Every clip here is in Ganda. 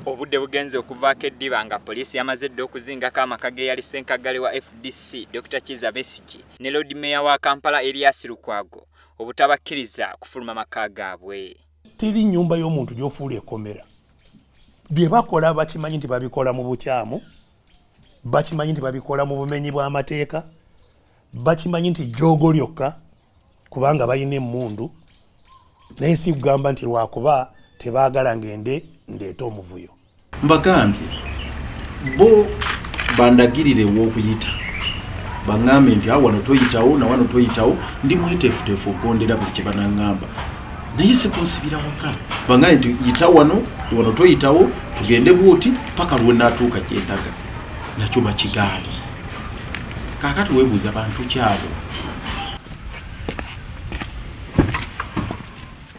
Obudde bugenze okuvaako eddiba nga poliisi yamaze dda okuzingako amaka ge yali ssenkagale wa FDC Dr. Kizza Besigye ne Lord Mayor wa Kampala Erias Lukwago obutabakkiriza kufuluma maka gaabwe. Teri nnyumba y'omuntu gy'ofuula ekkomera. Bye bakola bakimanyi nti babikola mu bukyamu, bakimanyi nti babikola mu bumenyi bw'amateeka, bakimanyi nti jjoogo lyokka kubanga balina emmundu, naye si kugamba nti lwakuba tebaagala ngende ndeeta omuvuyo. Mbagambye bo bandagirire w'okuyita baŋŋambe nti wano toyitawo na wano toyitawo ndi mweteefuteefu okugondera buli kye banaŋŋamba naye sikunsibira waka baŋŋambe nti yita wano toyitawo tugende bwoti paka lwe naatuuka gyendaga nakyo bakigaali. Kaakati weebuuza bantu kyabo.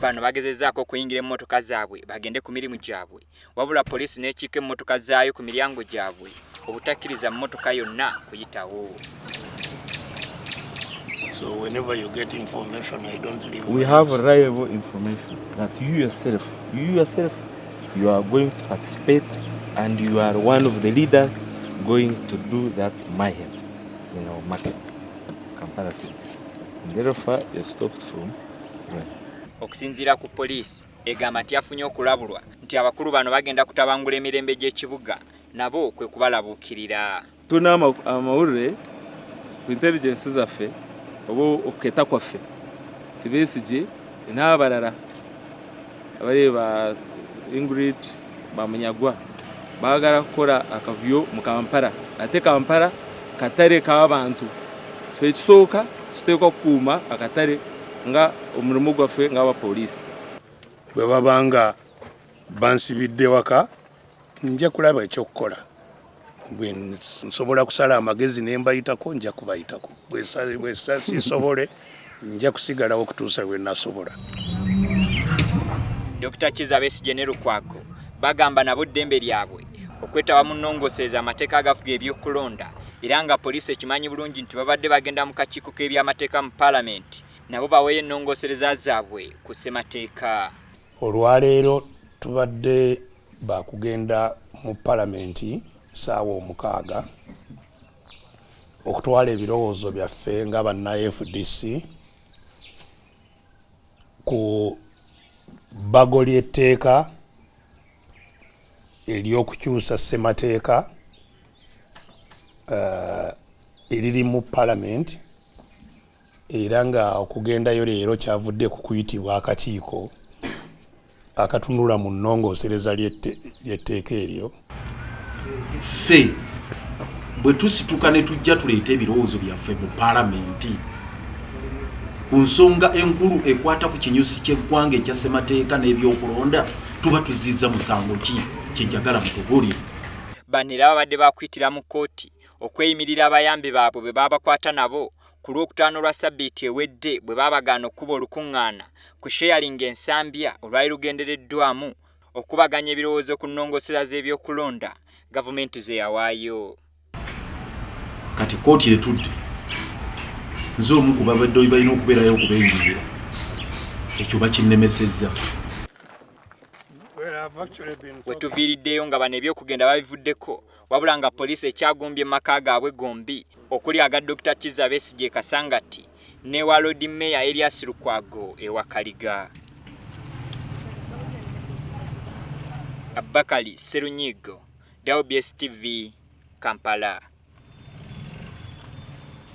Bano bagezezzaako okuyingira emmotoka zaabwe bagende ku mirimu gyabwe, wabula poliisi n'ekiika emmotoka zaayo ku miryango gyabwe obutakkiriza mmotoka yonna kuyitawo. So whenever you get information, I don't leave. We have reliable information that you yourself, you are going to participate and you are one of the leaders going to do that mayhem in our market, Kampala City. And therefore, you stopped from running. Okusinziira ku poliisi egamba nti yafunye okulabulwa nti abakulu bano bagenda kutabangula emirembe gy'ekibuga nabo kwe kubalabuukirira. Tuna amawulire ku intelligence zaffe oba okuketa kwaffe ti Besigye n'abalala abali ba Ingrid Bamunyagwa baagala kukola akavuyo mu Kampala, ate Kampala katale k'abantu. Ffe ekisooka tuteekwa kukuuma akatale nga omulimu gwaffe ng'aba poliisi. Bwe babanga bansibidde waka nja kulaba ekyokukola. Bwe nsobola kusala amagezi ne mbayitako nja kubayitako. Bwe sisobole nja kusigalawo okutuusa lwe nasobola. Dr. Kizza Besigye ne Lukwago bagamba nabo ddembe lyabwe okwetaba mu nnongoosereza amateeka agafuga ebyokulonda era nga poliisi ekimanyi bulungi nti babadde bagenda mu kakiiko k'ebyamateeka mu Paalamenti nabo baweeyo ennongoosereza zaabwe ku ssemateeka. Olwaleero tubadde bakugenda mu Paalamenti ssaawa 6 okutwala ebirowoozo byaffe nga banna FDC ku bbago ly'etteeka ery'okukyusa ssemateeka eriri mu Paalamenti era nga okugendayo leero kyavudde ku kuyitibwa akakiiko akatunula mu nnongoosereza ly'etteeka eryo. Ffe bwe tusituka ne tujja tuleeta ebirowoozo byaffe mu Paalamenti ku nsonga enkulu ekwata ku kinyusi ky'eggwanga ekya ssemateeka n'ebyokulonda tuba tuzizza musango ki kyenjagala mutubuulire. Bano era babadde bakwitira mu kkooti okweyimirira abayambi baabwe bwe babakwata nabo ku Lwokutaano lwa Ssabbiiti ewedde bwe babagaana okuba olukuŋŋaana ku sharing ensambya olwali lugendereddwamu okubaganya ebirowoozo ku nnongoosereza z'ebyokulonda gavumenti ze yawaayo. Kati kkooti etudde nze omu ku babadde balina okubeerayo okubeeyingira ekyo bakinnemesezza. Wetuviiriddeyo nga bano ebyokugenda babivuddeko wabula nga poliisi ekyagumbye maka gaabwe gombi okuli aga Dr. Kizza Besigye Kasangati ne wa Lord Mayor Erias Lukwago ewa Kaliga. Abakali Serunyigo, WBS TV, Kampala.